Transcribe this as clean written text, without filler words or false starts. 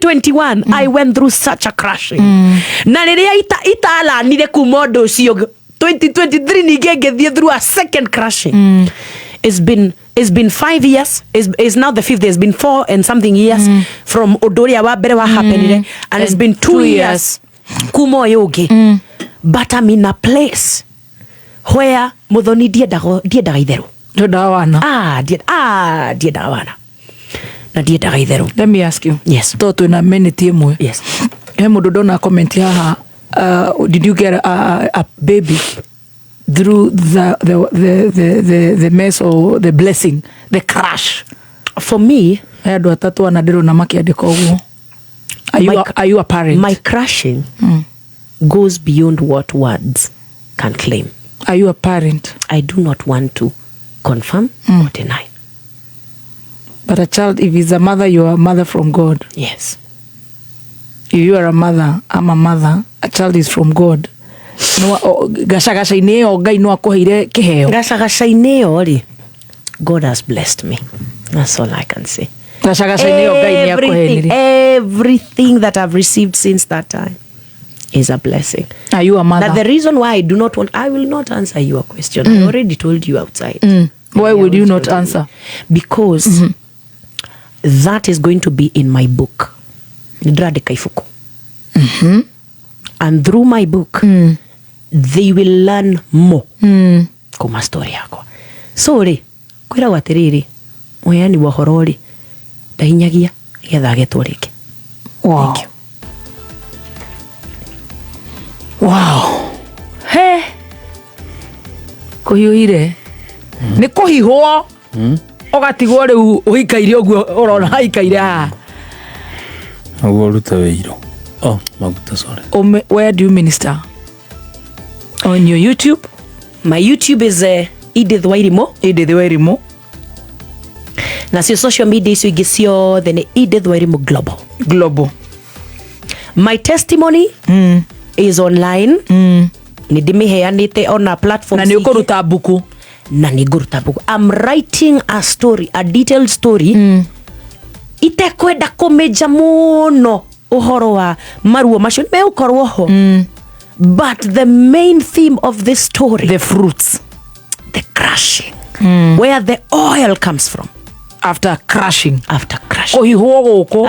2021 I went through such a crushing. Na riria italanire kuma undu ucio 2023 ningĩ through a second crushing. It's been 5 years. Is now the 5th. It's been 4 and something years from Odoria wa mbere wa happened, and it's been 2 years kuma uyu ungi. But I'm in a place where muthoni ndiendaga itheru. Ndiendaga wana. Na ndiendaga itheru. Let me ask you. Yes. Toto na minute imwe. Yes. He mundu ndona comment haha, did you get a baby through the mess or the blessing, the crash? For me, andu atatu ana ndirona makiandika uguo. Are you a parent? My crushing goes beyond what words can claim. Are you a parent? I do not want to confirm or deny. But a child, if he's a mother, you are a mother from God. Yes. If you are a mother, I'm a mother, a child is from God. No, gacagaca-inĩ ĩyo Ngai no akũheire kĩheo. Gacagaca-inĩ ĩyo ri, God has blessed me. That's all I can say. Gacagaca-inĩ ĩyo Ngai nĩ akũheire. Everything that I've received since that time is a blessing. Are you a mother? Now the reason why I will not answer your question. I already told you outside. Why would you not answer? Because that is going to be in my book. Nindradika ifuku. And through my book, they will learn more. Kuma story yako. So ri, kwira watiriri, moyani wa horori, ndahinyagia getha agetwo ringi. Wow. Thank you. Wow. He. Kuhiuhire. Ni kuhihwo. Ogatigwo riu uhikaire uguo urona haikaire ha. Aguo ruta weiro. Oh, maguta, sorry. Where do you minister? On your YouTube? My YouTube is Edith Wairimu. Edith Wairimu. Na cio social media icio ingĩ ciothe nĩ Edith Wairimu Global. My testimony is online. Nĩ ndĩmĩheanĩte on a platform. Na nĩ ũkũruta buku. Na nĩ ngũruta buku. I'm writing a story, a detailed story. Itekwenda kũmĩnja mũno ũhoro wa maruo macio megũkorwo ho. But the main theme of this story, the fruits, the crushing, where the oil comes from. After crushing. After crushing. Kuhihwo gũkũ.